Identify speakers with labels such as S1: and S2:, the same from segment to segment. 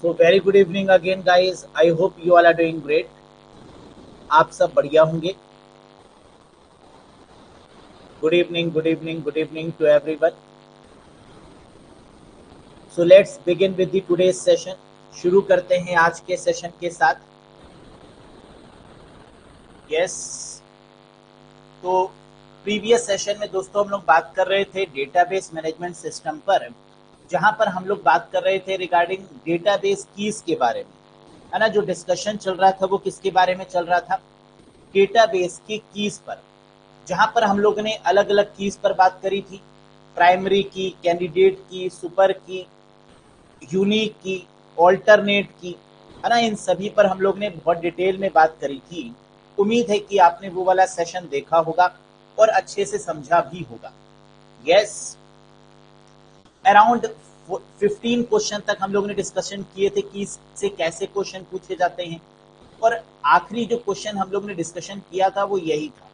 S1: So very good evening again guys. I hope you all are doing great. आप सब बढ़िया होंगे. Good evening, good evening, good evening to everyone. So let's begin with the today's session. शुरू करते हैं आज के session के साथ. Yes. तो प्रीवियस सेशन में दोस्तों हम लोग बात कर रहे थे डेटाबेस मैनेजमेंट सिस्टम पर, जहां पर हम लोग बात कर रहे थे रिगार्डिंग डेटाबेस कीज के बारे में, है ना. जो डिस्कशन चल रहा था वो किसके बारे में चल रहा था? डेटाबेस की कीज पर, जहां पर हम लोगों ने अलग अलग कीज पर बात करी थी. प्राइमरी की, कैंडिडेट की, सुपर की, यूनिक की, ऑल्टरनेट की, है ना. इन सभी पर हम लोग ने बहुत डिटेल में बात करी थी. उम्मीद है कि आपने वो वाला सेशन देखा होगा और अच्छे से समझा भी होगा. यस. अराउंड 15 क्वेश्चन तक हम लोग ने डिस्कशन किए थे कि इससे कैसे क्वेश्चन पूछे जाते हैं, और आखिरी जो क्वेश्चन हम लोग ने डिस्कशन किया था वो यही था,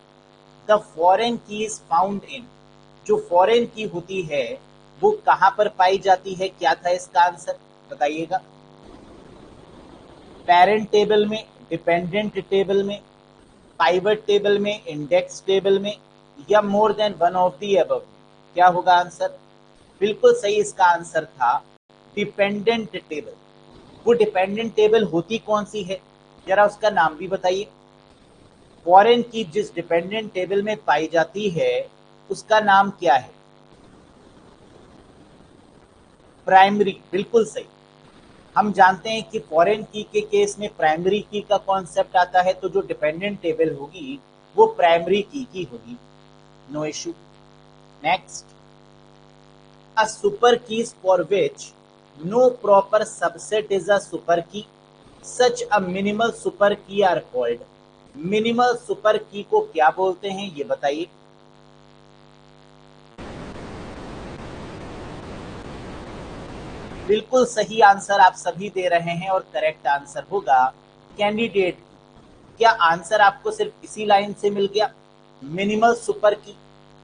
S1: the foreign key is found in. जो फॉरेन की होती है वो कहां पर पाई जाती है? क्या था इसका आंसर? बताइएगा. पेरेंट टेबल में, डिपेंडेंट टेबल में, पाइवट टेबल में, इंडेक्स टेबल में, या more than one of the above. क्या होगा आंसर? बिल्कुल सही इसका आंसर था डिपेंडेंट टेबल. वो डिपेंडेंट टेबल होती कौन सी है, जरा उसका नाम भी बताइए. फॉरेन की जिस डिपेंडेंट टेबल में पाई जाती है उसका नाम क्या है? प्राइमरी. बिल्कुल सही. हम जानते हैं कि फॉरेन की के केस में प्राइमरी की का कॉन्सेप्ट आता है, तो जो डिपेंडेंट टेबल होगी वो प्राइमरी की होगी. No issue. Next. A super keys for which no proper subset is a super key, such a minimal super key are called. Minimal super key को क्या बोलते हैं ये बताइए. बिल्कुल सही आंसर आप सभी दे रहे हैं और करेक्ट आंसर होगा कैंडिडेट की. क्या आंसर आपको सिर्फ इसी लाइन से मिल गया? Minimal super key.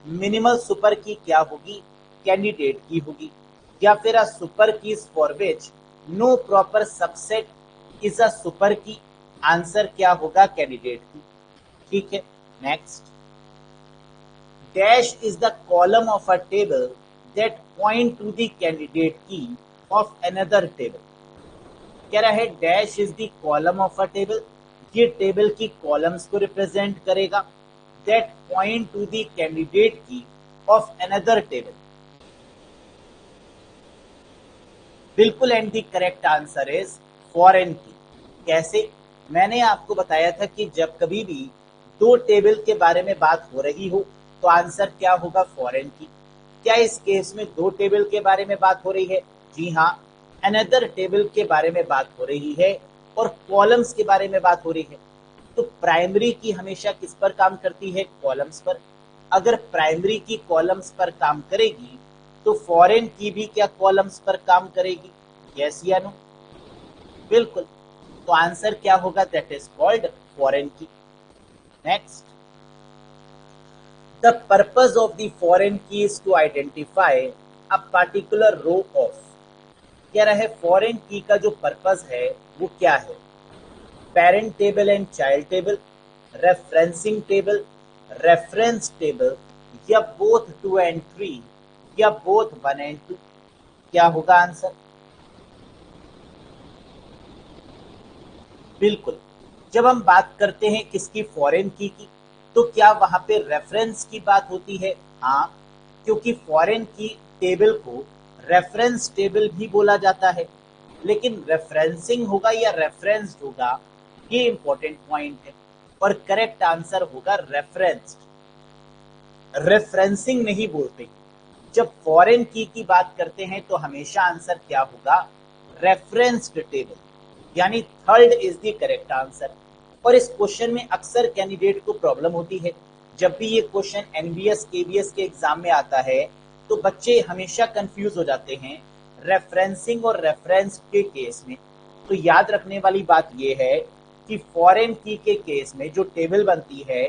S1: Minimal super key क्या होगी? कैंडिडेट की होगी. या फिर a super keys for which no proper subset is a super key. Answer क्या होगा? Candidate key. ठीक है. Next. Dash is the column of a table that point to the candidate key of another table. कह रहा है dash is the column of a table. ये table की columns को रिप्रेजेंट करेगा. That point two the candidate की of another table. बिल्कुल. And the correct answer is foreign की. कैसे? मैंने आपको बताया था कि जब कभी भी दो टेबल के बारे में बात हो रही हो तो आंसर क्या होगा? फॉरेन की. क्या इस केस में दो टेबल के बारे में बात हो रही है? जी हाँ. अनदर टेबल के बारे में बात हो रही है और कॉलम्स के बारे में बात हो रही है. तो प्राइमरी की हमेशा किस पर काम करती है? कॉलम्स पर. अगर प्राइमरी की कॉलम्स पर काम करेगी तो फॉरेन की भी क्या कॉलम्स पर काम करेगी? यस या नो? बिल्कुल. तो आंसर क्या होगा? That is called foreign key. Next. The purpose of the foreign key is to identify a particular row of. कह रहा है फॉरेन की का जो पर्पज है वो क्या है? Parent table and child table, referencing table, reference table, या बोथ 2 and 3, या बोथ 1 and 2. क्या होगा आंसर? बिल्कुल. जब हम बात करते हैं किसकी? फॉरेन की, तो क्या वहां पे रेफरेंस की बात होती है? हाँ. क्योंकि फॉरेन की टेबल को रेफरेंस टेबल भी बोला जाता है. लेकिन रेफरेंसिंग होगा या रेफरेंस्ड होगा, ये इंपॉर्टेंट पॉइंट है. और करेक्ट आंसर होगा रेफरेंस्ड. रेफरेंसिंग नहीं बोलते. जब फॉरेन की बात करते हैं तो हमेशा आंसर क्या होगा? Referenced table. यानी third is the correct answer. और इस क्वेश्चन में अक्सर कैंडिडेट को प्रॉब्लम होती है. जब भी ये क्वेश्चन एनबीएस केबीएस के एग्जाम में आता है तो बच्चे हमेशा कंफ्यूज हो जाते हैं रेफरेंसिंग और रेफरेंस के केस में. तो याद रखने वाली बात यह है कि फॉरेन की के केस में जो टेबल बनती है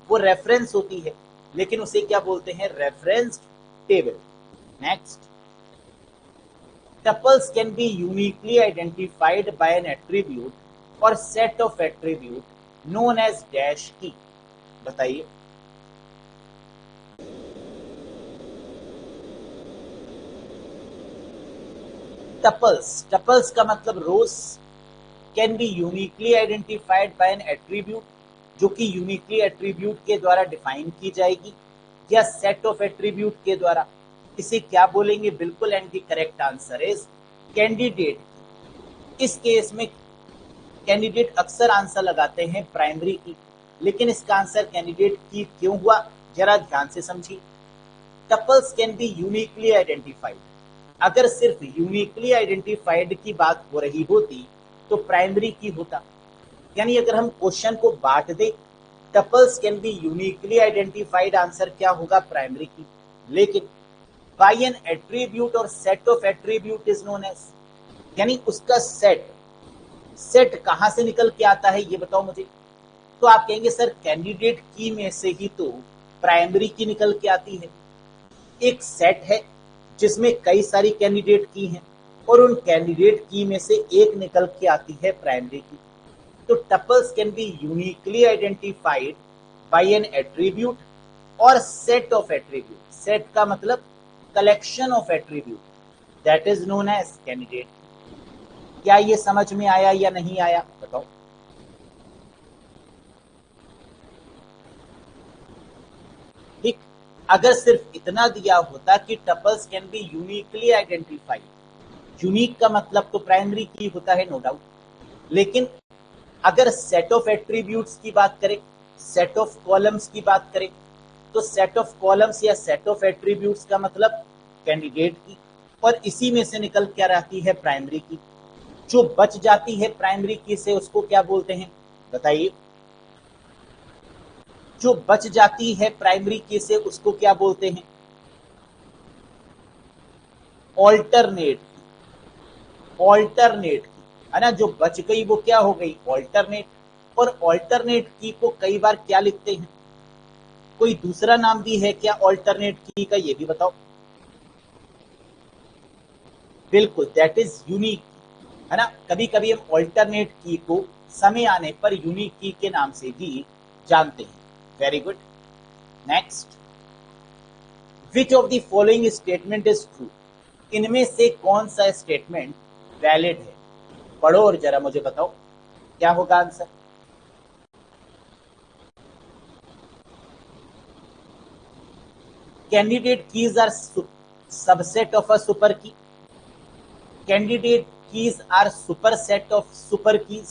S1: वो रेफरेंस होती है, लेकिन उसे क्या बोलते हैं? Referenced table. Next. Tuples can be uniquely identified by an attribute or set of attribute known as dash key. बताइए। टपल्स का मतलब rows can be uniquely identified by an attribute जो कि यूनिकली एट्रीब्यूट के द्वारा डिफाइन की जाएगी या सेट ऑफ एट्रीब्यूट के द्वारा। इसे क्या बोलेंगे? बिल्कुल, and the correct answer is candidate. इस केस में कैंडिडेट अक्सर आंसर लगाते हैं प्राइमरी की, लेकिन इसका आंसर कैंडिडेट की क्यों हुआ, जरा ध्यान से समझिए। Tuples can be uniquely identified, अगर सिर्फ यूनिकली आइडेंटिफाइड की बात हो रही होती तो प्राइमरी की होता। यानी अगर हम क्वेश्चन को बांट दे, tuples can be uniquely identified, answer क्या होगा? Primary key. लेकिन बाय एन एट्रीब्यूट और set of attribute is known as, यानी उसका सेट कहां से निकल के आता है ये बताओ मुझे। तो आप कहेंगे सर कैंडिडेट की में से ही तो प्राइमरी की निकल के आती है। एक सेट है जिसमें कई सारी कैंडिडेट की हैं और उन कैंडिडेट की में से एक निकल के आती है प्राइमरी की। तो tuples can be uniquely identified by an attribute और सेट ऑफ एट्रीब्यूट। सेट का मतलब collection of attribute, that is known as candidate. क्या ये समझ में आया या नहीं आया बताओ? ठीक, अगर सिर्फ इतना दिया होता कि tuples can be uniquely identified, unique का मतलब तो प्राइमरी की होता है, नो डाउट। लेकिन अगर सेट ऑफ एट्रीब्यूट्स की बात करें, सेट ऑफ कॉलम्स की बात करें, तो सेट ऑफ कॉलम्स या सेट ऑफ एट्रीब्यूट्स का मतलब कैंडिडेट की, और इसी में से निकल क्या रहती है? प्राइमरी की। जो बच जाती है प्राइमरी की से उसको क्या बोलते हैं बताइए? जो बच जाती है प्राइमरी की से उसको क्या बोलते हैं? ऑल्टरनेट। ऑल्टरनेट की, है ना, जो बच गई वो क्या हो गई? ऑल्टरनेट। और ऑल्टरनेट की को कई बार क्या लिखते हैं? कोई दूसरा नाम भी है क्या ऑल्टरनेट की का, ये भी बताओ। बिल्कुल, दैट इज यूनिक, है ना। कभी कभी हम ऑल्टरनेट की को समय आने पर यूनिक की के नाम से भी जानते हैं। Very good. Next, which of the following statement is true? इनमें से कौन सा स्टेटमेंट वैलिड है? पढ़ो और जरा मुझे बताओ क्या होगा answer. Candidate keys are subset of a super key. Candidate keys are superset of super keys.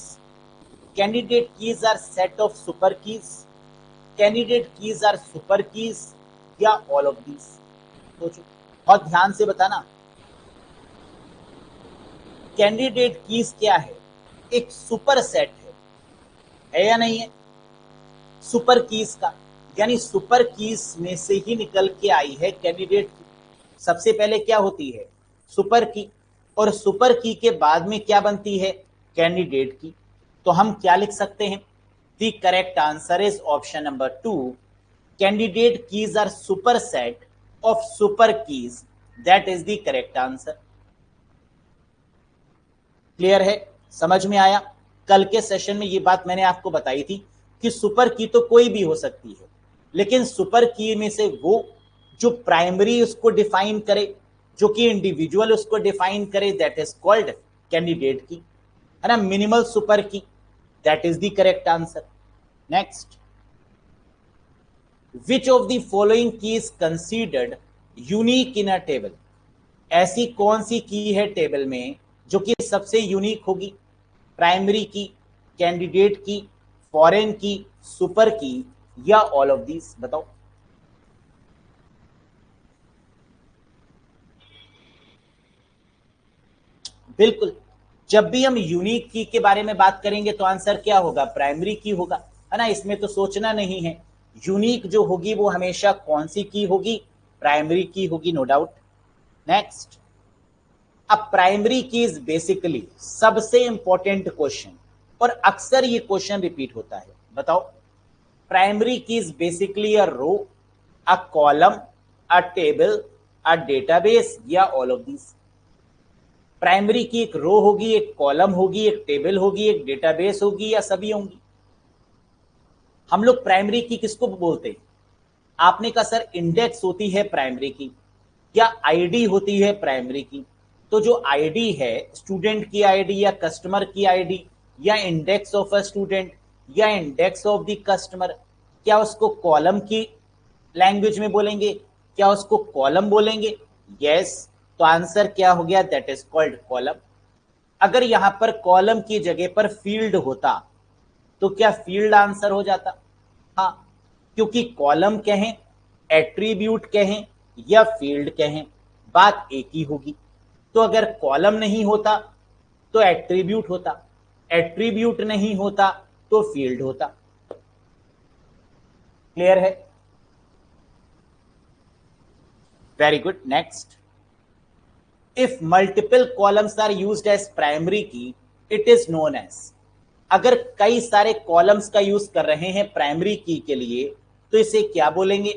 S1: Candidate keys are set of super keys. Candidate keys are super keys या ऑल ऑफ दीज? सोचो बहुत ध्यान से बताना। Candidate keys क्या है? एक super set है या नहीं है सुपर कीज का? यानी सुपर कीज में से ही निकल के आई है कैंडिडेट की। सबसे पहले क्या होती है? सुपर की, और सुपर की के बाद में क्या बनती है? कैंडिडेट की। तो हम क्या लिख सकते हैं? The correct answer is option number 2, candidate keys are super set of super keys, that is the correct answer. Clear है? समझ में आया? कल के सेशन में ये बात मैंने आपको बताई थी कि सुपर की तो कोई भी हो सकती है, लेकिन सुपर की में से वो जो प्राइमरी उसको डिफाइन करे, जो कि इंडिविजुअल उसको डिफाइन करे, that is called candidate key, है ना। Minimal super key, that is the correct answer. Next, which of the following key is considered unique in a table? ऐसी कौन सी की है टेबल में जो कि सबसे यूनिक होगी? प्राइमरी की, कैंडिडेट की, फॉरेन की, सुपर की या ऑल ऑफ दीज? बताओ। बिल्कुल, जब भी हम यूनिक की के बारे में बात करेंगे तो आंसर क्या होगा? प्राइमरी की होगा, है ना। इसमें तो सोचना नहीं है। यूनिक जो होगी वो हमेशा कौन सी की होगी? प्राइमरी की होगी, नो डाउट। नेक्स्ट, अब प्राइमरी की इज बेसिकली सबसे इंपॉर्टेंट क्वेश्चन, और अक्सर ये क्वेश्चन रिपीट होता है। बताओ, primary key is basically a row, a column, a table, a database या all of these? Primary key एक रो होगी, एक कॉलम होगी, एक टेबल होगी, एक डेटाबेस होगी, या सभी होंगी? हम लोग प्राइमरी की किसको बोलते हैं? आपने कहा सर इंडेक्स होती है प्राइमरी की, या आईडी होती है प्राइमरी की। तो जो आईडी है, स्टूडेंट की आईडी या कस्टमर की आईडी, या इंडेक्स ऑफ अ स्टूडेंट, या इंडेक्स ऑफ द कस्टमर, क्या उसको कॉलम की लैंग्वेज में बोलेंगे? क्या उसको कॉलम बोलेंगे? यस। तो आंसर क्या हो गया? That is called column. अगर यहां पर कॉलम की जगह पर फील्ड होता तो क्या फील्ड आंसर हो जाता? हाँ, क्योंकि कॉलम कहें, एट्रीब्यूट कहें, या फील्ड कहें, बात एक ही होगी। तो अगर कॉलम नहीं होता तो एट्रीब्यूट होता, एट्रीब्यूट नहीं होता तो फील्ड होता। क्लियर है? Very good. Next, if multiple columns are used as primary key, it is known as. अगर कई सारे कॉलम्स का यूज कर रहे हैं प्राइमरी की के लिए तो इसे क्या बोलेंगे?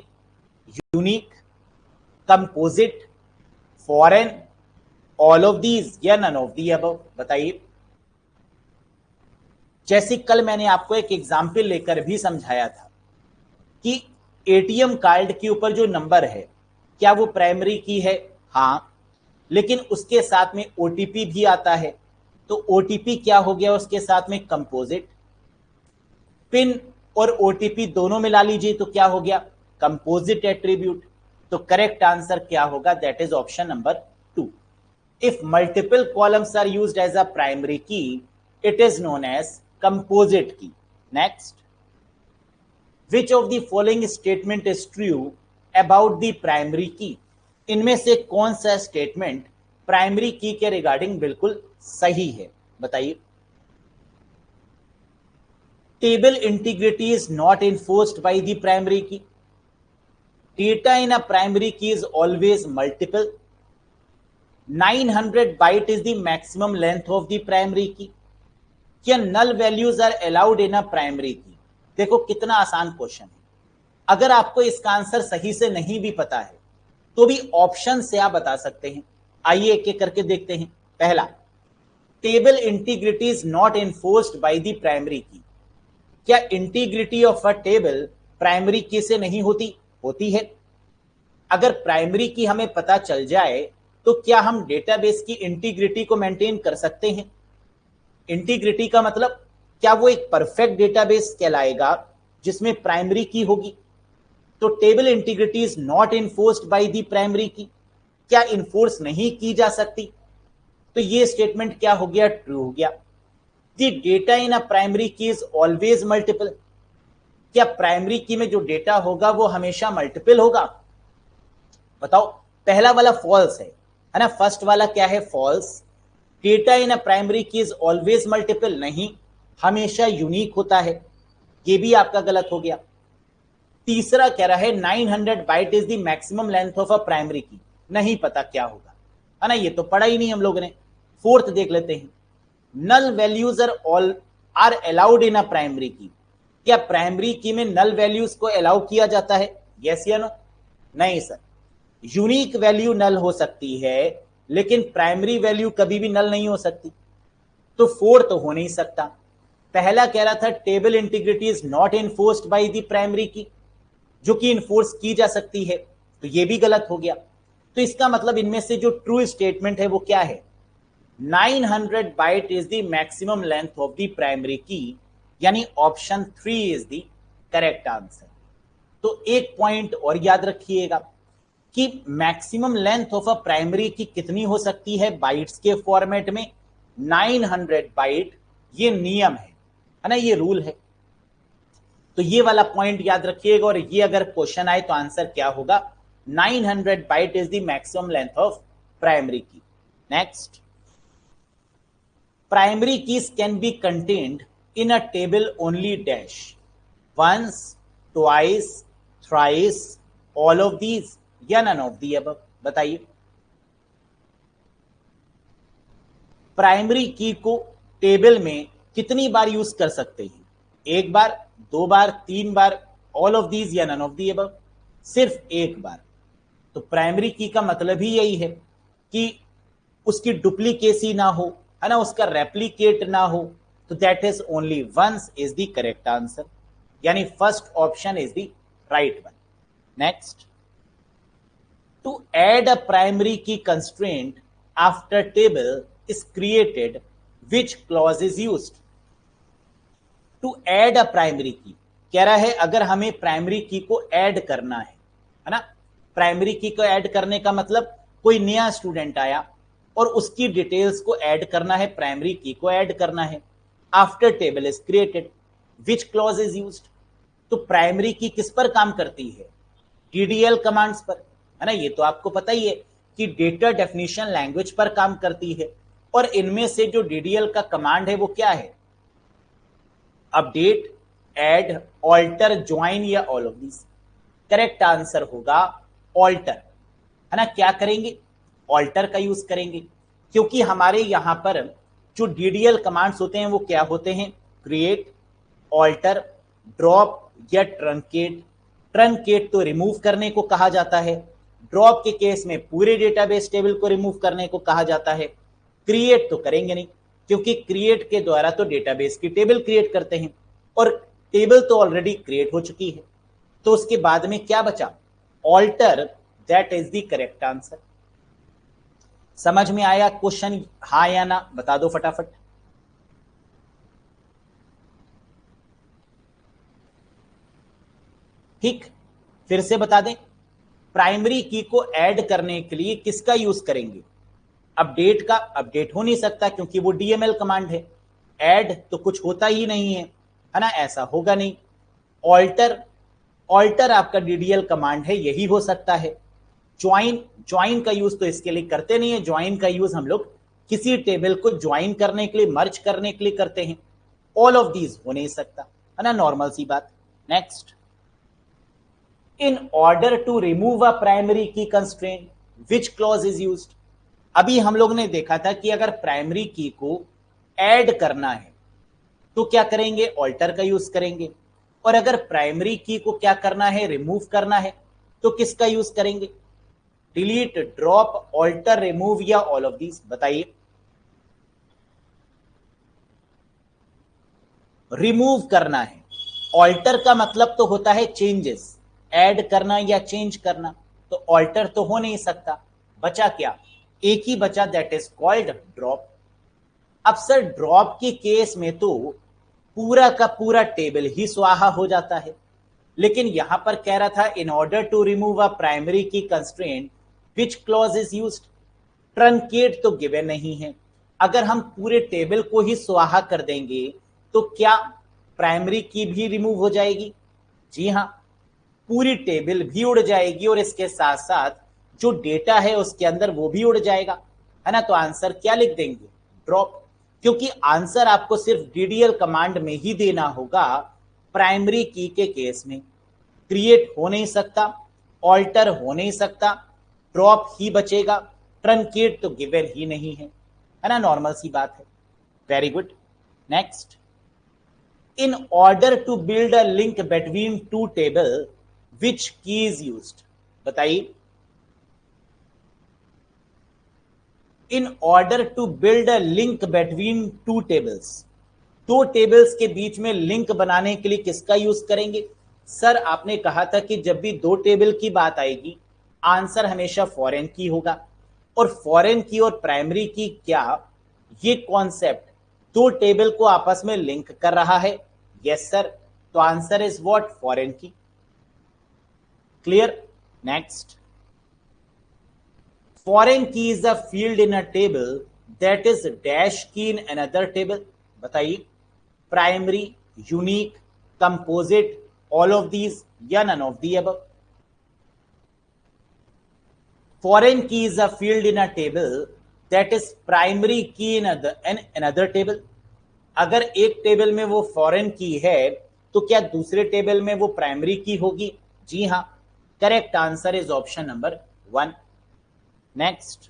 S1: Unique, composite, foreign, all of these, या नन ऑफ दी अबव? बताइए। जैसे कल मैंने आपको एक एग्जाम्पल लेकर भी समझाया था कि एटीएम कार्ड के ऊपर जो नंबर है क्या वो प्राइमरी की है? हाँ, लेकिन उसके साथ में ओटीपी भी आता है, तो ओटीपी क्या हो गया उसके साथ में? कंपोजिट। पिन और ओटीपी दोनों मिला लीजिए तो क्या हो गया? Composite attribute. तो करेक्ट आंसर क्या होगा? That is option number 2। If multiple columns are used as a primary key, it is known as composite key. Next, which of the following statement is true about the primary key? इनमें से कौन सा statement primary की के regarding बिल्कुल सही है? बताइए। Table integrity is not enforced by the primary key. Data in a primary key is always multiple. 900 byte is the maximum length of the primary key. क्या null values are allowed in a primary key? देखो कितना आसान question है। अगर आपको इसका answer सही से नहीं भी पता है तो भी ऑप्शन से आप बता सकते हैं। आइए एक एक करके देखते हैं। पहला, table integrity is not enforced by the primary key. क्या integrity of a table primary की से नहीं होती? होती है। अगर प्राइमरी की हमें पता चल जाए तो क्या हम डेटाबेस की इंटीग्रिटी को मेंटेन कर सकते हैं? इंटीग्रिटी का मतलब क्या वो एक परफेक्ट डेटाबेस कहलाएगा जिसमें प्राइमरी की होगी? तो table integrity is not enforced by the primary key, क्या इन्फोर्स नहीं की जा सकती? तो ये स्टेटमेंट क्या हो गया? ट्रू हो गया। The data in a primary key is always multiple. क्या प्राइमरी की में जो डेटा होगा वो हमेशा मल्टीपल होगा? बताओ। पहला वाला फॉल्स है ना? फर्स्ट वाला क्या है? False. Data in a primary key is always multiple, नहीं, हमेशा यूनिक होता है, ये भी आपका गलत हो गया। तीसरा कह रहा है 900 byte is the maximum length of a primary key, नहीं पता क्या होगा, है ना? ये तो पढ़ा ही नहीं हम लोगों ने। फोर्थ देख लेते हैं, null values are allowed in a primary key. क्या प्राइमरी की में नल वैल्यूज को अलाउ किया जाता है? यस या नो? नहीं सर। यूनिक वैल्यू नल हो सकती है लेकिन प्राइमरी वैल्यू कभी भी नल नहीं हो सकती, तो फोर्थ हो नहीं सकता। पहला कह रहा था table integrity is not enforced by the primary की, जो कि इन्फोर्स की जा सकती है, तो ये भी गलत हो गया। तो इसका मतलब इनमें से जो ट्रू स्टेटमेंट है वो क्या है? 900 byte is the maximum length of the primary key, यानी option 3 is the correct answer. तो एक पॉइंट और याद रखिएगा कि maximum length of a primary key कितनी हो सकती है बाइट्स के फॉर्मेट में? 900 बाइट, ये नियम है ना, ये रूल है। तो ये वाला पॉइंट याद रखिएगा, और ये अगर क्वेश्चन आए तो आंसर क्या होगा? 900 byte is the maximum length of primary key. Next, primary keys can be contained in a table only dash, once, twice, thrice, all of these, या नन ऑफ दी अबव? बताइए। Primary key को table में कितनी बार use कर सकते हैं? एक बार, दो बार, तीन बार, ऑल ऑफ दीज, या नन ऑफ दी अबव? सिर्फ एक बार। तो प्राइमरी की का मतलब ही यही है कि उसकी डुप्लीकेसी ना हो, है ना, उसका रेप्लीकेट ना हो, तो that is only once is the correct answer, यानी first option is the right one. Next, to add a primary key constraint after table is created, which clause is used? To add a primary key, कह रहा है अगर हमें primary key को add करना है ना, प्राइमरी की को ऐड करने का मतलब कोई नया स्टूडेंट आया और उसकी डिटेल्स को ऐड करना है, प्राइमरी की को ऐड करना है, after table is created, which clause is used? तो प्राइमरी की किस पर काम करती है? टीडीएल कमांड्स पर, है ना, ये तो आपको पता ही है कि डेटा डेफिनेशन लैंग्वेज पर काम करती है। और इनमें से जो डीडीएल का कमांड है वो क्या है? अपडेट, ऐड, ऑल्टर, ज्वाइन या all of this? Correct answer होगा ऑल्टर, है ना। क्या करेंगे? ऑल्टर का यूज करेंगे, क्योंकि हमारे यहां पर जो डीडीएल कमांड्स होते हैं वो क्या होते हैं? क्रिएट, ऑल्टर, ड्रॉप या ट्रंकेट। ट्रंकेट तो रिमूव करने को कहा जाता है, ड्रॉप के केस में पूरे डेटाबेस टेबल को रिमूव करने को कहा जाता है। क्रिएट तो करेंगे नहीं, क्योंकि क्रिएट के द्वारा तो डेटाबेस की टेबल क्रिएट करते हैं और टेबल तो ऑलरेडी क्रिएट हो चुकी है। तो उसके बाद में क्या बचा? Alter, that is the correct answer. समझ में आया क्वेश्चन? हाँ या ना बता दो फटाफट। ठीक, फिर से बता दें, प्राइमरी की को ऐड करने के लिए किसका यूज करेंगे? अपडेट का। अपडेट हो नहीं सकता क्योंकि वो डीएमएल कमांड है। ऐड तो कुछ होता ही नहीं है ना, ऐसा होगा नहीं। ऑल्टर, ऑल्टर आपका डीडीएल कमांड है, यही हो सकता है। ज्वाइन, ज्वाइन का यूज तो इसके लिए करते नहीं है, ज्वाइन का यूज हम लोग किसी टेबल को ज्वाइन करने के लिए, मर्ज करने के लिए करते हैं। ऑल ऑफ दीज हो नहीं सकता, है ना, नॉर्मल सी बात। Next, in order to remove a primary key constraint, which clause is used? अभी हम लोग ने देखा था कि अगर प्राइमरी की को ऐड करना है तो क्या करेंगे? ऑल्टर का यूज करेंगे। और अगर प्राइमरी की को क्या करना है? रिमूव करना है, तो किसका यूज करेंगे? डिलीट, ड्रॉप, ऑल्टर, रिमूव या ऑल ऑफ दीज? बताइए। रिमूव करना है। ऑल्टर का मतलब तो होता है चेंजेस, ऐड करना या चेंज करना, तो ऑल्टर तो हो नहीं सकता। बचा क्या? एक ही बचा, दैट इज कॉल्ड ड्रॉप। अब सर ड्रॉप के केस में तो पूरा का पूरा टेबल ही स्वाहा हो जाता है, लेकिन यहां पर कह रहा था in order to remove a primary key constraint which clause is used? Truncate तो गिवन नहीं है। अगर हम पूरे टेबल को ही स्वाहा कर देंगे तो क्या प्राइमरी की भी रिमूव हो जाएगी? जी हां, पूरी टेबल भी उड़ जाएगी और इसके साथ साथ जो डेटा है उसके अंदर वो भी उड़ जाएगा, है ना। तो आंसर क्या लिख देंगे? ड्रॉप, क्योंकि आंसर आपको सिर्फ डीडीएल कमांड में ही देना होगा। प्राइमरी की के केस में क्रिएट हो नहीं सकता, ऑल्टर हो नहीं सकता, ड्रॉप ही बचेगा, ट्रंकेट तो गिवन ही नहीं है ना, नॉर्मल सी बात है। Very good. Next, in order to build a link between two table which key is used? बताइए। In order to build a link between two tables, दो टेबल्स के बीच में लिंक बनाने के लिए किसका यूज करेंगे? सर आपने कहा था कि जब भी दो टेबल की बात आएगी आंसर हमेशा फॉरेन की होगा, और फॉरेन की और प्राइमरी की क्या ये कॉन्सेप्ट दो टेबल को आपस में लिंक कर रहा है? यस सर, तो आंसर इज व्हाट? फॉरेन की। Clear? Next, foreign key is a field in a table that is dash key in another table. बताइए। Primary, unique, composite, all of these या none of the above? foreign key is a field in a table that is primary key in another table. अगर एक table में वो foreign की है तो क्या दूसरे टेबल में वो प्राइमरी की होगी? जी हां, correct answer is option number 1। Next,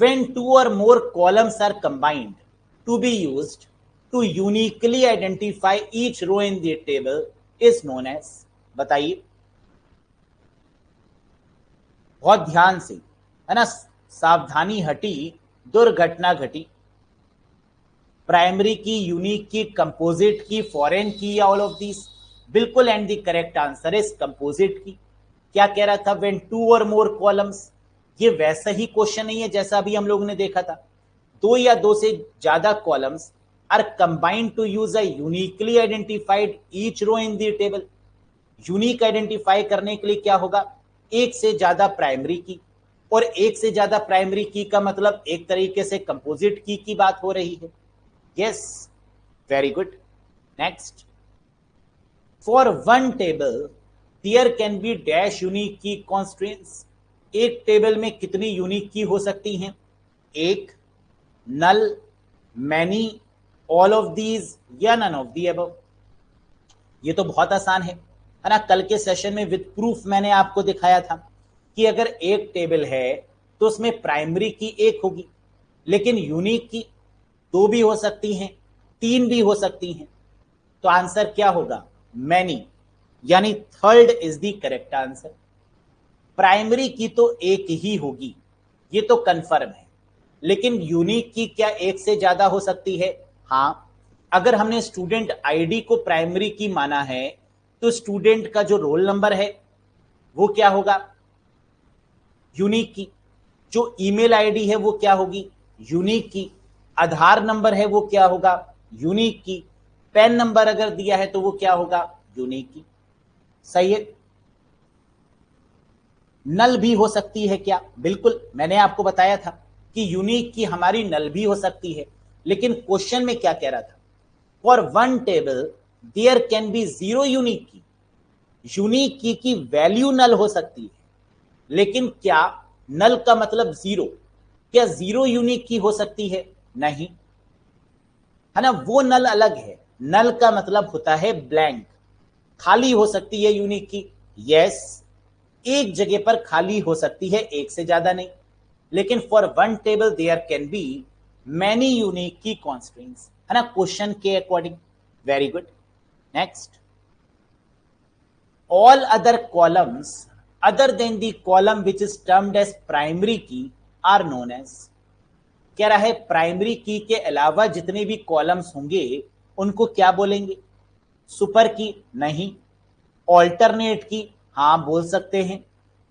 S1: when two or more columns are combined to be used to uniquely identify each row in the table is known as? बताइए बहुत ध्यान से, है ना, सावधानी हटी, दुर्घटना घटी। प्राइमरी की, यूनिक की, कंपोजिट की, फॉरेन की, या ऑल ऑफ दीज? बिल्कुल, and the correct answer is composite key. क्या कह रहा था? व्हेन टू और मोर कॉलम्स। ये वैसा ही क्वेश्चन नहीं है जैसा अभी हम लोगों ने देखा था। दो या दो से ज्यादा columns are combined to use a uniquely identified each row in the table. Unique identify करने के लिए क्या होगा? एक से ज्यादा प्राइमरी की, और एक से ज्यादा प्राइमरी की का मतलब एक तरीके से कंपोजिट की बात हो रही है। Yes, very good. Next, for one table there can be dash unique key constraints. एक टेबल में कितनी यूनिक की हो सकती हैं? एक, null, many, all of these, या नन ऑफ दी अबव? ये तो बहुत आसान है ना। कल के सेशन में विद प्रूफ मैंने आपको दिखाया था कि अगर एक टेबल है तो उसमें प्राइमरी की एक होगी, लेकिन यूनिक की दो भी हो सकती हैं, तीन भी हो सकती हैं। तो आंसर क्या होगा? मैनी, यानी third is the correct answer. Primary key तो एक ही होगी, ये तो कंफर्म है, लेकिन यूनिक की क्या एक से ज्यादा हो सकती है? हाँ। अगर हमने स्टूडेंट आईडी को प्राइमरी की माना है तो स्टूडेंट का जो रोल नंबर है वो क्या होगा? यूनिक की। जो ईमेल आईडी है वो क्या होगी? यूनिक की। आधार नंबर है वो क्या होगा? यूनिक की। पैन नंबर अगर दिया है तो वो क्या होगा? यूनिक की। सही है। नल भी हो सकती है क्या? बिल्कुल, मैंने आपको बताया था कि यूनिक की हमारी नल भी हो सकती है, लेकिन क्वेश्चन में क्या कह रहा था? For one table there can be zero unique key. Unique key value null हो सकती है, लेकिन क्या नल का मतलब जीरो? क्या जीरो यूनिक की हो सकती है? नहीं, है ना। वो नल अलग है। नल का मतलब होता है ब्लैंक, खाली हो सकती है यूनिक की। यस, एक जगह पर खाली हो सकती है, एक से ज्यादा नहीं। लेकिन for one table there can be many unique key constants, है ना, क्वेश्चन के according. Very good. Next, all other columns other than the column which is termed as primary key are known as। कह रहा है primary की के अलावा जितने भी कॉलम्स होंगे उनको क्या बोलेंगे? सुपर की? नहीं। ऑल्टरनेट की? हाँ बोल सकते हैं।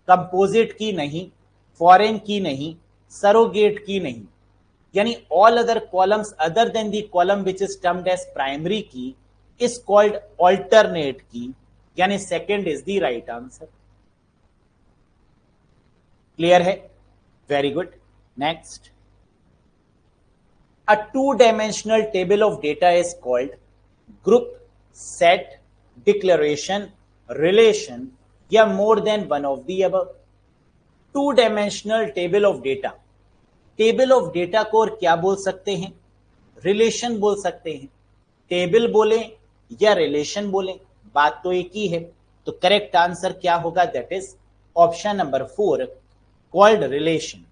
S1: Composite key? नहीं। फॉरेन की? नहीं। Surrogate key? नहीं। यानी all other columns other than the column which is termed as primary key is called alternate key, यानी second is the right answer. Clear है? Very good. Next, a two dimensional table of data is called group, set, declaration, relation, या more than one of the above? Two dimensional table of data, table of data को और क्या बोल सकते हैं? Relation बोल सकते हैं। टेबल बोले या रिलेशन बोले, बात तो एक ही है। तो करेक्ट आंसर क्या होगा? That is option number 4, called relation.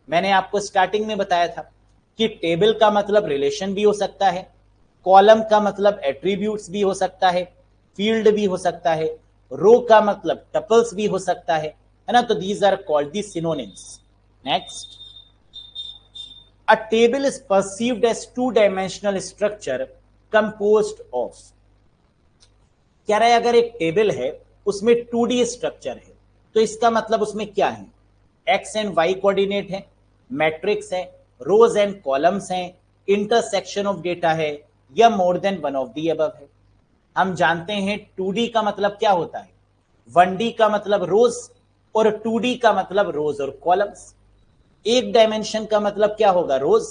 S1: मैंने आपको स्टार्टिंग में बताया था कि टेबल का मतलब रिलेशन भी हो सकता है, कॉलम का मतलब एट्रीब्यूट्स भी हो सकता है, फील्ड भी हो सकता है, रो का मतलब टपल्स भी हो सकता है ना। तो these are called the synonyms. Next, a table is perceived as two-dimensional structure composed of। कह रहा है अगर एक टेबल है उसमें 2D स्ट्रक्चर है तो इसका मतलब उसमें क्या है? एक्स एंड वाई कोऑर्डिनेट है, मैट्रिक्स है, रोज एंड कॉलम्स हैं, इंटरसेक्शन ऑफ डेटा है, या more than one of the above है। हम जानते हैं 2D का मतलब क्या होता है, 1D का मतलब रोज और 2D का मतलब रोज और कॉलम्स। एक डायमेंशन का मतलब क्या होगा? रोज।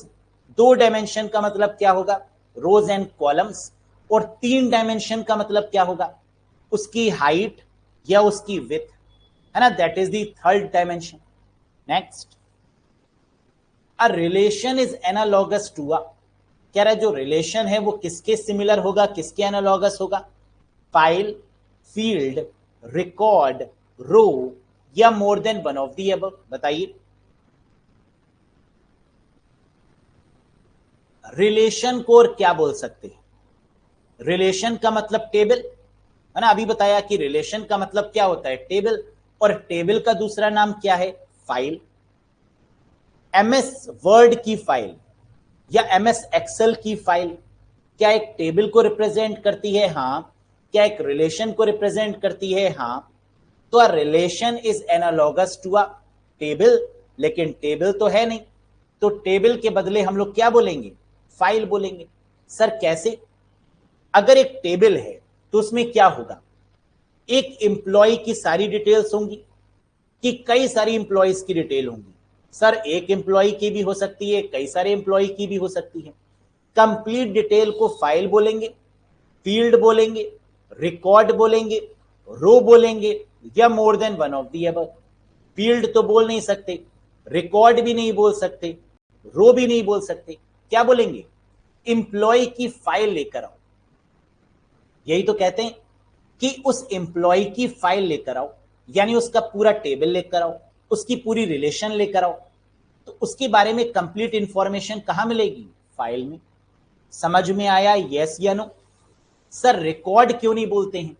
S1: दो डायमेंशन का मतलब क्या होगा? रोज एंड कॉलम्स। और तीन डायमेंशन का मतलब क्या होगा? उसकी हाइट या उसकी विड्थ, है ना। That is the third dimension. Next, a relation is analogous to a. कह रहा है जो रिलेशन है वो किसके सिमिलर होगा, किसके एनालॉगस होगा? फाइल, फील्ड, रिकॉर्ड, रो, या more than one of the above? बताइए। रिलेशन को और क्या बोल सकते हैं? रिलेशन का मतलब टेबल, है ना। अभी बताया कि रिलेशन का मतलब क्या होता है? टेबल। और टेबल का दूसरा नाम क्या है? फाइल। MS वर्ड की फाइल या MS एक्सेल की फाइल क्या एक टेबल को रिप्रेजेंट करती है? हाँ। क्या एक रिलेशन को रिप्रेजेंट करती है? हाँ। तो a relation is analogous to a table, लेकिन टेबल तो है नहीं, तो टेबल के बदले हम लोग क्या बोलेंगे? फाइल बोलेंगे। सर कैसे? अगर एक टेबल है तो उसमें क्या होगा? एक एम्प्लॉय की सारी डिटेल्स होंगी कि कई सारी एम्प्लॉयज की डिटेल होंगी? सर एक एम्प्लॉय की भी हो सकती है, कई सारे एम्प्लॉय की भी हो सकती है। कंप्लीट डिटेल को फाइल बोलेंगे, फील्ड बोलेंगे, रिकॉर्ड बोलेंगे, रो बोलेंगे, या more than one of the above? Field तो बोल नहीं सकते, रिकॉर्ड भी नहीं बोल सकते, रो भी नहीं बोल सकते, क्या बोलेंगे? इंप्लॉय की फाइल लेकर आओ। यही तो कहते हैं कि उस एम्प्लॉय की फाइल लेकर आओ, यानी उसका पूरा टेबल लेकर आओ, उसकी पूरी रिलेशन लेकर आओ। तो उसके बारे में कंप्लीट इंफॉर्मेशन कहां मिलेगी? फाइल में। समझ में आया? यस या नो? सर रिकॉर्ड क्यों नहीं बोलते हैं?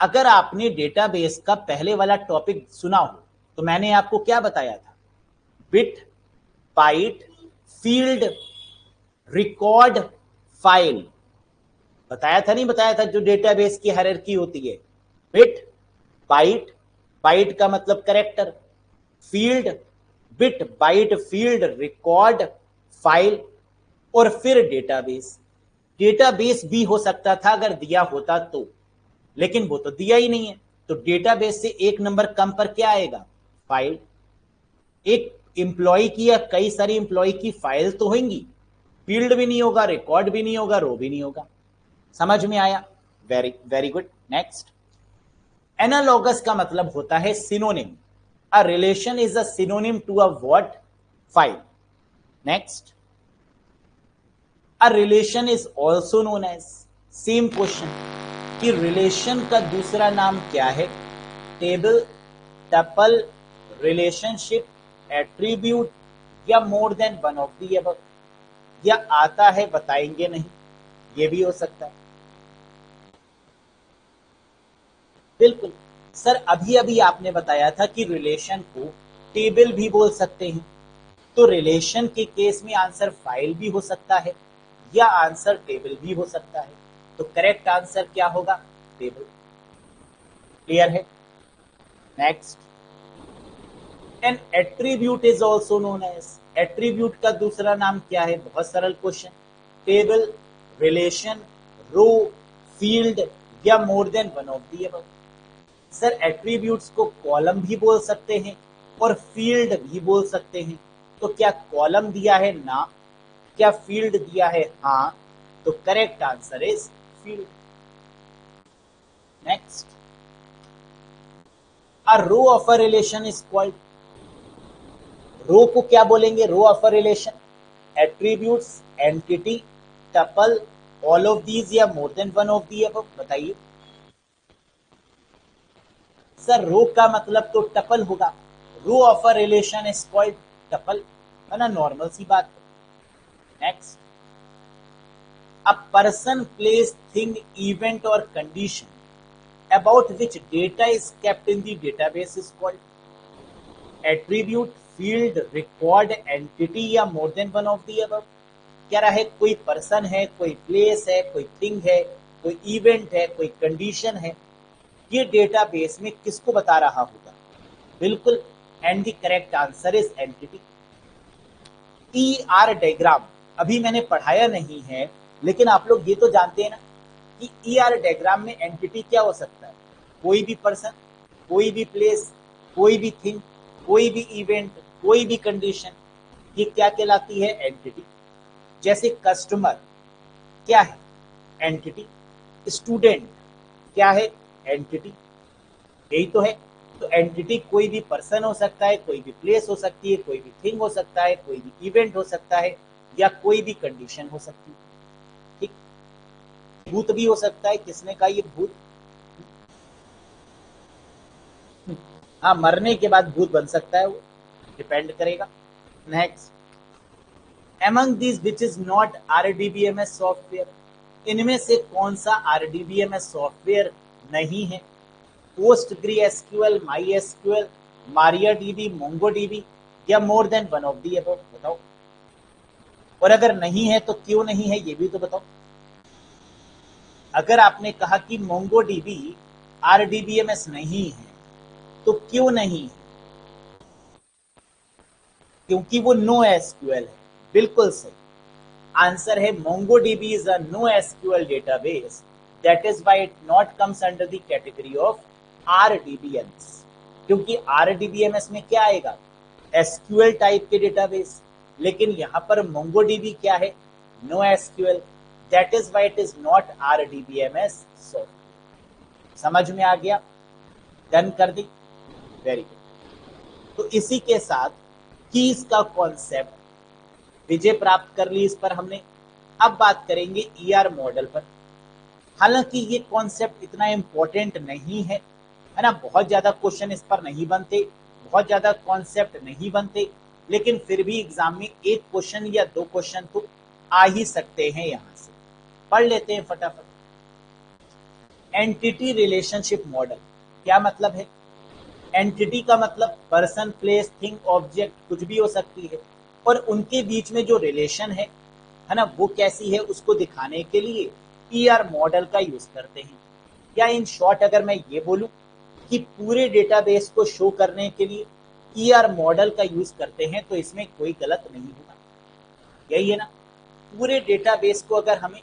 S1: अगर आपने डेटाबेस का पहले वाला टॉपिक सुना हो तो मैंने आपको क्या बताया था? Bit, byte, field, record, file. बताया था नहीं बताया था? जो डेटाबेस की हायरार्की होती है, बिट, बाइट, बाइट का मतलब character, field, bit, byte, field, record, file, और फिर डेटाबेस। डेटाबेस भी हो सकता था अगर दिया होता तो, लेकिन वो तो दिया ही नहीं है, तो डेटाबेस से एक नंबर कम पर क्या आएगा? फाइल। एक एम्प्लॉय की या कई सारी एम्प्लॉय की फाइल तो होंगी, फील्ड भी नहीं होगा, रिकॉर्ड भी नहीं होगा, रो भी नहीं होगा। समझ में आया? Very very good. Next, analogous का मतलब होता है synonym. A relation is a synonym to a what? File. Next, a relation is also known as, same question, कि रिलेशन का दूसरा नाम क्या है? टेबल, टपल, रिलेशनशिप, एट्रीब्यूट, या more than one of the above? या आता है बताएंगे नहीं, ये भी हो सकता है। बिल्कुल। सर अभी अभी आपने बताया था कि रिलेशन को टेबल भी बोल सकते हैं, तो रिलेशन के केस में आंसर फाइल भी हो सकता है या आंसर टेबल भी हो सकता है। तो करेक्ट आंसर क्या होगा? टेबल। क्लियर है? Next, an attribute is also known as, attribute का दूसरा नाम क्या है? बहुत सरल question, table, relation, row, field, या more than one of the above? Sir attributes को कॉलम भी बोल सकते हैं और फील्ड भी बोल सकते हैं। तो क्या कॉलम दिया है? ना। क्या फील्ड दिया है? हाँ। तो correct answer is field. Next, a row of a relation is called, row को क्या बोलेंगे? Row of a relation, attributes, entity, tuple, all of these, या more than one of the above? बताइए। सर रो का मतलब तो tuple होगा, row of a relation is called tuple, है ना? नॉर्मल सी बात। नेक्स्ट, a person, place, thing, event or condition about which data is kept in the database is called attribute, field, record, entity, या more than one of the above? कह रहा है कोई पर्सन है, कोई प्लेस है, कोई थिंग है, कोई इवेंट है, कोई कंडीशन है, ये डेटाबेस में किसको बता रहा होगा? बिल्कुल, and the correct answer is entity. E R diagram अभी मैंने पढ़ाया नहीं है, लेकिन आप लोग ये तो जानते हैं ना कि ई आर डायग्राम में एंटिटी क्या हो सकता है? कोई भी पर्सन, कोई भी प्लेस, कोई भी थिंग, कोई भी इवेंट, कोई भी कंडीशन, ये क्या कहलाती है? एंटिटी। जैसे कस्टमर क्या है? एंटिटी। स्टूडेंट क्या है? एंटिटी। यही तो है। तो एंटिटी कोई भी पर्सन हो सकता है, कोई भी प्लेस हो सकती है, कोई भी थिंग हो सकता है, कोई भी इवेंट हो सकता है, या कोई भी कंडीशन हो सकती है। ठीक। भूत भी हो सकता है, किसने कहा ये भूत? हाँ, मरने के बाद भूत बन सकता है, वो डिपेंड करेगा। Next, among these which is not RDBMS software, इनमें से कौन सा आरडीबीएमएस सॉफ्टवेयर नहीं है? PostgreSQL, MySQL, MariaDB, MongoDB, या more than one of the above? बताओ। और अगर नहीं है तो क्यों नहीं है, ये भी तो बताओ। अगर आपने कहा कि मोंगोडीबी आरडीबीएमएस नहीं है, तो क्यों नहीं है? क्योंकि वो नो एसक्यूएल है। बिल्कुल सही आंसर है, MongoDB is a no SQL database, that is why it not comes under the category of RDBMS. क्योंकि आरडीबीएमएस में क्या आएगा, एसक्यूएल टाइप के डेटाबेस, लेकिन यहां पर मोंगोडीबी क्या है, no SQL, that is why it is not RDBMS software. समझ में आ गया? डन कर दी, वेरी गुड। तो इसी के साथ कीज का कॉन्सेप्ट विजय प्राप्त कर ली इस पर हमने। अब बात करेंगे ईआर मॉडल पर। हालांकि ये कॉन्सेप्ट इतना इंपॉर्टेंट नहीं है ना, बहुत ज्यादा क्वेश्चन इस पर नहीं बनते, बहुत ज्यादा कॉन्सेप्ट नहीं बनते, लेकिन फिर भी एग्जाम में एक क्वेश्चन या दो क्वेश्चन तो आ ही सकते हैं। यहां से पढ़ लेते हैं फटाफट। एंटिटी रिलेशनशिप मॉडल क्या मतलब है? एंटिटी का मतलब पर्सन, प्लेस, थिंग, ऑब्जेक्ट, कुछ भी हो सकती है, और उनके बीच में जो रिलेशन है ना, वो कैसी है उसको दिखाने के लिए ईआर मॉडल का यूज करते हैं। या इन शॉर्ट अगर मैं ये बोलूं कि पूरे डेटाबेस को शो करने के लिए ईआर मॉडल का यूज करते हैं, तो इसमें कोई गलत नहीं होगा। यही है ना, पूरे डेटाबेस को अगर हमें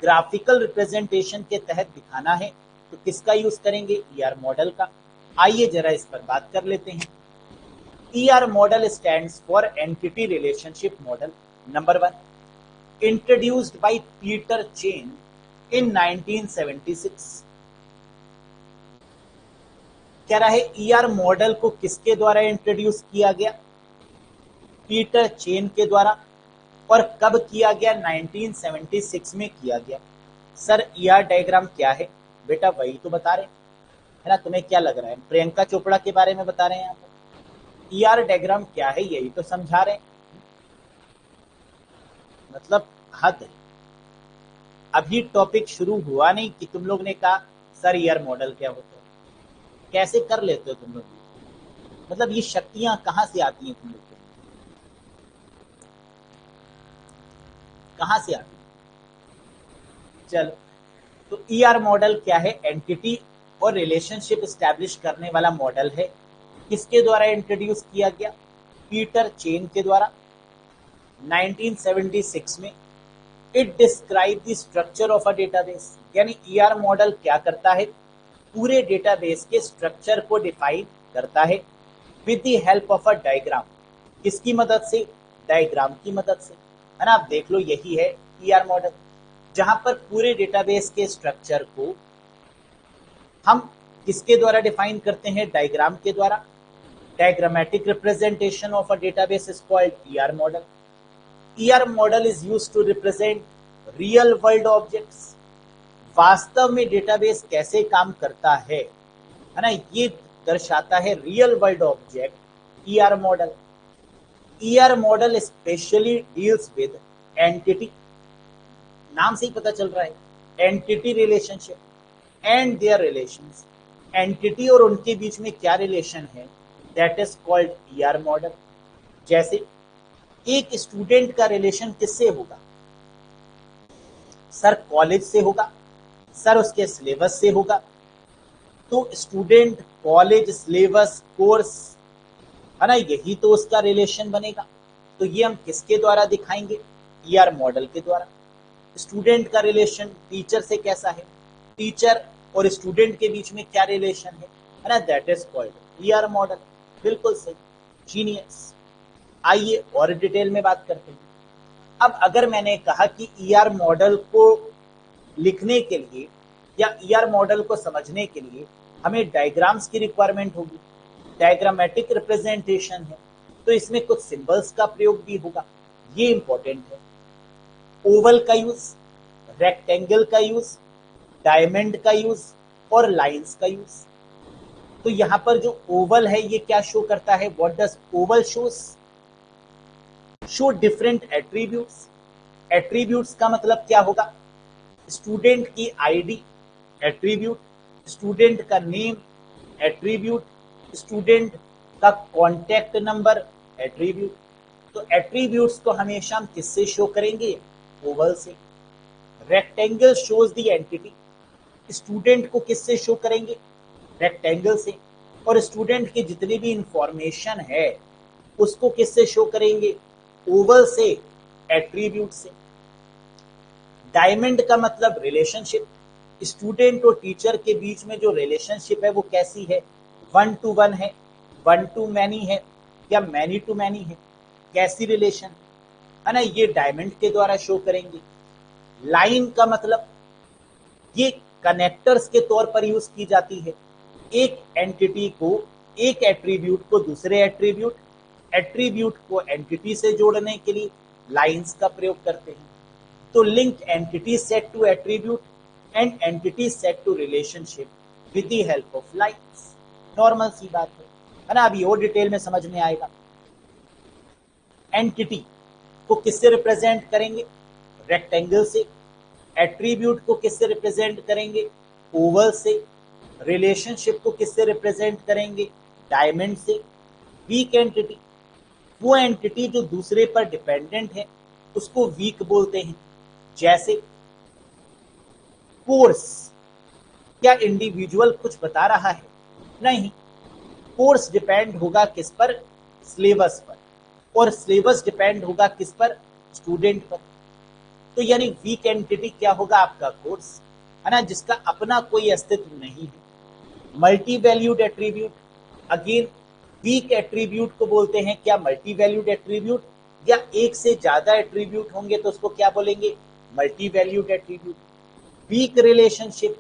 S1: ग्राफिकल रिप्रेजेंटेशन के तहत दिखाना है तो किसका यूज करेंगे, ईआर मॉडल का। आइए जरा इस पर बात कर लेते हैं। ER model stands for entity relationship model number one, introduced by Peter chain in 1976। कह रहा है ईआर मॉडल को किसके द्वारा इंट्रोड्यूस किया गया, पीटर चेन के द्वारा। और कब किया गया, 1976 में किया गया। सर ईआर डायग्राम क्या है? बेटा वही तो बता रहे है ना, तुम्हें क्या लग रहा है प्रियंका चोपड़ा के बारे में बता रहे हैं आप? ईआर डायग्राम क्या है यही तो समझा रहे हैं। मतलब हद है, अभी टॉपिक शुरू हुआ नहीं कि तुम लोग ने कहा सर ईआर मॉडल क्या होता है। कैसे कर लेते हो तुम लोग? मतलब ये शक्तियां कहां से आती हैं तुम लोग को, कहां से आती हैं? चलो, तो ईआर मॉडल क्या है, एंटिटी और रिलेशनशिप स्टैब्लिश करने वाला मॉडल है। किसके द्वारा इंट्रोड्यूस किया गया, पीटर चेन के द्वारा 1976 में। It describe the structure of a database, यानी ईआर मॉडल क्या करता है, पूरे डेटाबेस के स्ट्रक्चर को डिफाइन करता है with the help of a diagram. किसकी मदद से, डायग्राम की मदद से, है ना। आप देख लो यही है ईआर मॉडल, जहां पर पूरे डेटाबेस के स्ट्रक्चर को हम किसके द्वारा डिफाइन करते हैं, डायग्राम के द्वारा। Diagrammatic representation of a database is called ER model. ER model is used to represent real world objects. वास्तव में डेटाबेस कैसे काम करता है ना, ये दर्शाता है real world object ER model. ER model specially deals with entity, नाम से ही पता चल रहा है, entity relationship and their relations. Entity और उनके बीच में क्या रिलेशन है, that is called ER model. जैसे एक स्टूडेंट का रिलेशन किससे होगा, सर कॉलेज से होगा, सर उसके सिलेबस से होगा। तो स्टूडेंट, कॉलेज, सिलेबस, कोर्स, है ना, यही तो उसका रिलेशन बनेगा। तो ये हम किसके द्वारा दिखाएंगे, ईआर मॉडल के द्वारा। स्टूडेंट का रिलेशन टीचर से कैसा है, टीचर और स्टूडेंट के बीच में क्या रिलेशन है ना, that is called ER model. बिल्कुल सही, जीनियस। आइए और डिटेल में बात करते हैं। अब अगर मैंने कहा कि ईआर मॉडल को लिखने के लिए या ईआर मॉडल को समझने के लिए हमें डायग्राम्स की रिक्वायरमेंट होगी, डायग्रामेटिक रिप्रेजेंटेशन है, तो इसमें कुछ सिंबल्स का प्रयोग भी होगा, ये इंपॉर्टेंट है। ओवल का यूज, रेक्टेंगल का यूज, डायमंड का यूज और लाइंस का यूज। तो यहां पर जो ओवल है ये क्या शो करता है, what does Oval shows, show different attributes. Attributes का मतलब क्या होगा, स्टूडेंट की आईडी एट्रीब्यूट, स्टूडेंट का नेम एट्रीब्यूट, स्टूडेंट का कॉन्टैक्ट नंबर एट्रीब्यूट। तो एट्रीब्यूट्स को हमेशा हम किससे शो करेंगे? ओवल से। Rectangle shows the entity, student को किससे शो करेंगे? रेक्टेंगल से। और स्टूडेंट की जितनी भी इंफॉर्मेशन है उसको किससे शो करेंगे? ओवल से, एट्रीब्यूट से। डायमंड का मतलब रिलेशनशिप, स्टूडेंट और टीचर के बीच में जो रिलेशनशिप है वो कैसी है? 1 to 1 है, 1 to many है, या मैनी टू मैनी है? कैसी रिलेशन है ना, ये डायमंड के द्वारा शो करेंगे। लाइन का मतलब ये कनेक्टर्स के तौर पर यूज की जाती है, एक एंटिटी को, एक एट्रीब्यूट को दूसरे एट्रीब्यूट, एट्रीब्यूट को एंटिटी से जोड़ने के लिए लाइंस का प्रयोग करते हैं। तो link entity set to attribute and entity set to relationship with the help of lines. Normal सी बात है ना, अभी और डिटेल में समझ में आएगा। एंटिटी को किससे रिप्रेजेंट करेंगे? रेक्टेंगल से। एट्रीब्यूट को किससे रिप्रेजेंट करेंगे? ओवल से। रिलेशनशिप को किससे रिप्रेजेंट करेंगे? डायमंड से। वीक एंटिटी, वो एंटिटी जो दूसरे पर डिपेंडेंट है उसको वीक बोलते हैं। जैसे कोर्स, क्या इंडिविजुअल कुछ बता रहा है? नहीं। कोर्स डिपेंड होगा किस पर? सिलेबस पर। और सिलेबस डिपेंड होगा किस पर? स्टूडेंट पर। तो यानी वीक एंटिटी क्या होगा? आपका कोर्स, है ना, जिसका अपना कोई अस्तित्व नहीं है। Multi valued attribute, again weak attribute को बोलते हैं क्या? Multi valued attribute. या एक से ज्यादा एट्रीब्यूट होंगे तो उसको क्या बोलेंगे? Multi valued attribute. Weak relationship,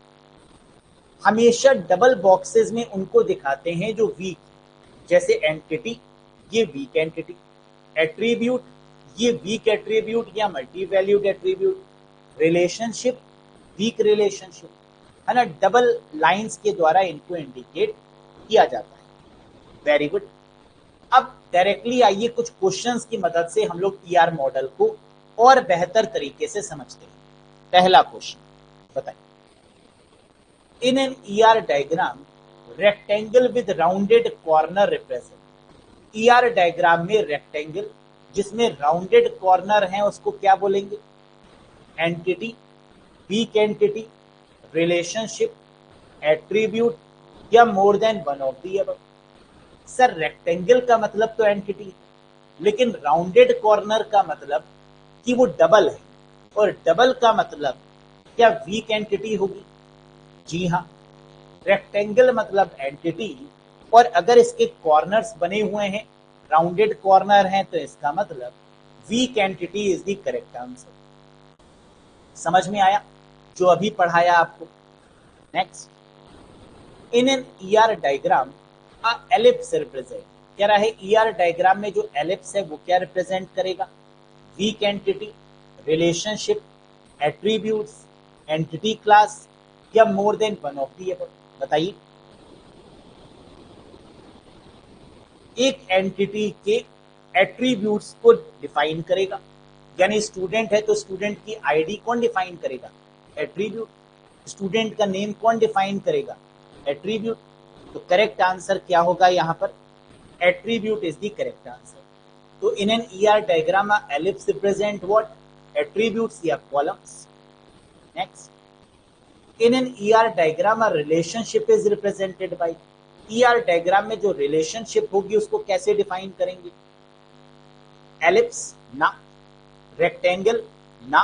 S1: हमेशा डबल बॉक्सेस में उनको दिखाते हैं जो वीक, जैसे एंटिटी, ये वीक एंटिटी, एट्रीब्यूट, ये वीक एट्रीब्यूट या multi valued attribute, relationship, weak relationship, है ना। डबल लाइंस के द्वारा इनको इंडिकेट किया जाता है। Very good. अब डायरेक्टली आइए कुछ क्वेश्चंस की मदद से हम लोग ईआर मॉडल को और बेहतर तरीके से समझते हैं। पहला क्वेश्चन बताइए, in an ER diagram rectangle with rounded corner represent. ER diagram में रेक्टेंगल जिसमें राउंडेड कॉर्नर हैं उसको क्या बोलेंगे? Entity, weak entity, relationship, attribute, या more than one of the above. Sir rectangle का मतलब तो एंटिटी है, लेकिन राउंडेड कॉर्नर का मतलब कि वो डबल है, और डबल का मतलब क्या वीक एंटिटी होगी? जी हाँ, रेक्टेंगल मतलब एंटिटी, और अगर इसके कॉर्नर्स बने हुए हैं, राउंडेड कॉर्नर हैं, तो इसका मतलब weak entity is the correct answer. समझ में आया जो अभी पढ़ाया आपको? Next, in an ER diagram a ellipse represent. कह रहा है ईआर डायग्राम में जो एलिप्स है वो क्या रिप्रेजेंट करेगा? Weak entity, relationship, attributes, entity class, या more than one of the above. बताइए। एक एंटिटी के एट्रीब्यूट्स को डिफाइन करेगा, यानी स्टूडेंट है तो स्टूडेंट की आईडी कौन डिफाइन करेगा? एट्रीब्यूट। स्टूडेंट का नेम कौन डिफाइन करेगा? एट्रीब्यूट। तो करेक्ट आंसर क्या होगा यहाँ पर? Attribute is the correct answer. तो in an ER diagram ellipse represent what? Attributes या columns. Next, in an ER diagram relationship is represented by. ER diagram में जो रिलेशनशिप होगी उसको कैसे डिफाइन करेंगे? एलिप्स ना, रेक्टेंगल ना,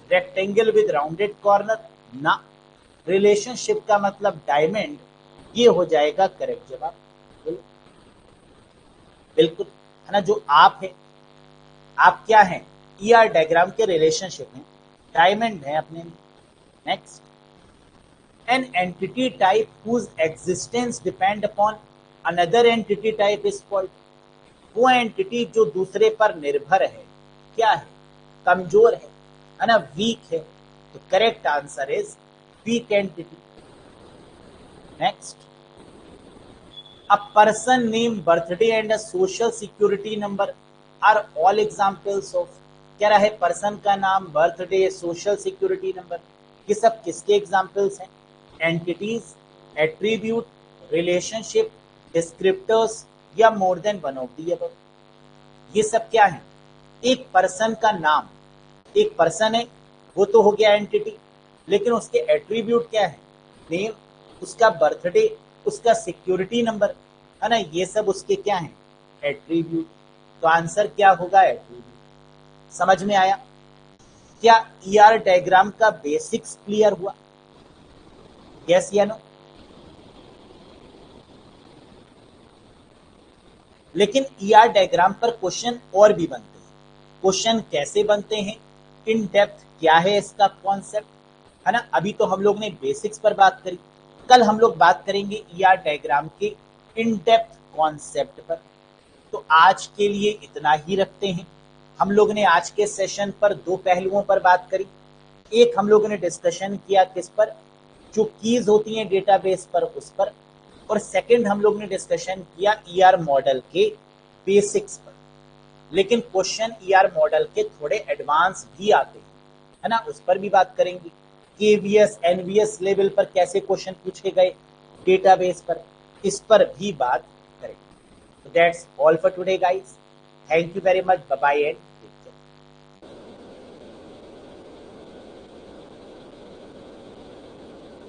S1: रेक्टेंगल विद राउंडेड कॉर्नर ना, रिलेशनशिप का मतलब डायमंड, ये हो जाएगा करेक्ट जवाब। बिल्कुल, है ना। जो आप है, आप क्या हैं? ईआर डायग्राम के रिलेशनशिप हैं, डायमंड है अपने में। Next, an entity type whose existence depend upon another entity type is called। वो एंटिटी जो दूसरे पर निर्भर है, क्या है? कमजोर है ना, वीक है। तो correct answer is weak entity. Next, a person name, birthday and a social security number are all examples of. क्या रहा है? पर्सन का नाम, बर्थडे, सोशल सिक्योरिटी नंबर, ये सब किसके एग्जाम्पल्स हैं? एंटिटीज, एट्रीब्यूट, रिलेशनशिप, डिस्क्रिप्टर्स, या more than one of the above. ये सब क्या है? एक पर्सन का नाम, एक पर्सन है वो तो हो गया एंटिटी, लेकिन उसके एट्रीब्यूट क्या है? नेम, उसका बर्थडे, उसका सिक्योरिटी नंबर, है ना, ये सब उसके क्या है? एट्रीब्यूट। तो आंसर क्या होगा? एट्रीब्यूट। समझ में आया? क्या ईआर डायग्राम का बेसिक्स क्लियर हुआ? यस या नो? लेकिन ईआर डायग्राम पर क्वेश्चन और भी बनते हैं। क्वेश्चन कैसे बनते हैं? इन डेप्थ क्या है इसका कॉन्सेप्ट, है ना? अभी तो हम लोग ने बेसिक्स पर बात करी, कल हम लोग बात करेंगे ईआर डायग्राम के इन डेप्थ कॉन्सेप्ट पर। तो आज के लिए इतना ही रखते हैं। हम लोग ने आज के सेशन पर दो पहलुओं पर बात करी। एक हम लोगों ने डिस्कशन किया किस पर? जो कीज होती हैं डेटाबेस पर, उस पर। और सेकंड हम लोग ने डिस्कशन किया ईआर मॉडल के बेसिक्स पर। लेकिन क्वेश्चन ईआर मॉडल के थोड़े एडवांस भी आते हैं, है ना, उस पर भी बात करेंगे। केवीएस एनवीएस लेवल पर कैसे क्वेश्चन पूछे गए डेटाबेस पर, इस पर भी बात करेंगे। So that's all for today, guys. Thank you very much. Bye bye and